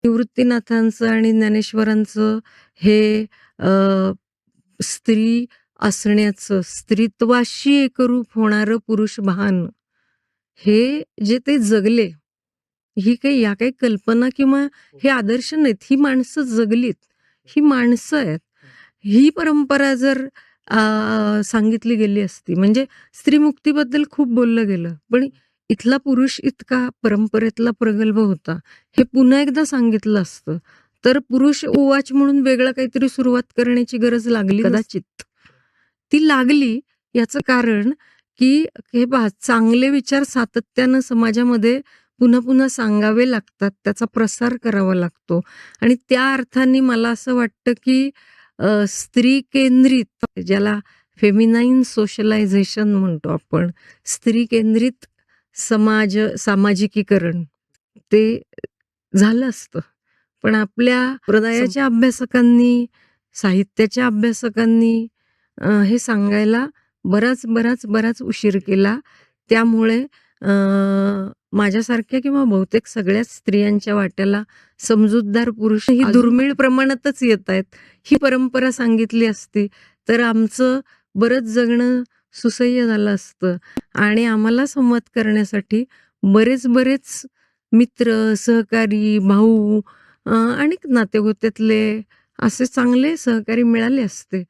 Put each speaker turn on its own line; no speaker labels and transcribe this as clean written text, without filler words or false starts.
निवृत्तीनाथांचं आणि ज्ञानेश्वरांचं हे अ, स्त्री असण्याचं, स्त्रीत्वाशी एकरूप होणारं पुरुष भान, हे जे ते जगले, ही काही या काही कल्पना किंवा हे आदर्श नाहीत. ही माणसं जगलीत. ही माणसं आहेत. ही परंपरा जर सांगितली गेली असती, म्हणजे स्त्रीमुक्तीबद्दल खूप बोललं गेलं, पण इथला पुरुष इतका परंपरेतला प्रगल्भ होता, हे पुन्हा एकदा सांगितलं असतं, तर पुरुष उवाच म्हणून वेगळं काहीतरी सुरुवात करण्याची गरज लागली कदाचित. ती लागली याचं कारण, की हे पहा, चांगले विचार सातत्यानं समाजामध्ये पुन्हा-पुन्हा सांगावे लागतात, त्याचा प्रसार करावा लागतो आणि त्या अर्थाने मला असं वाटतं, की स्त्री केंद्रित, ज्याला फेमिनाईन सोशलायझेशन म्हणतो आपण, स्त्री केंद्रित सामाजिकीकरण ते झालं असतं. पण आपल्या संप्रदायाच्या अभ्यासकांनी, साहित्याच्या अभ्यासकांनी हे सांगायला बराच उशीर केला. त्यामुळे माझ्यासारख्या किंवा बहुतेक सगळ्याच स्त्रियांच्या वाट्याला समजूतदार पुरुष ही दुर्मिळ प्रमाणातच येतायत. ही परंपरा सांगितली असती तर आमचं बरंच जगणं सुसह्य झालं असतं आणि आम्हाला संवाद करण्यासाठी बरेच मित्र, सहकारी, भाऊ आणि नातेगोत्यातले असे चांगले सहकारी मिळाले असते.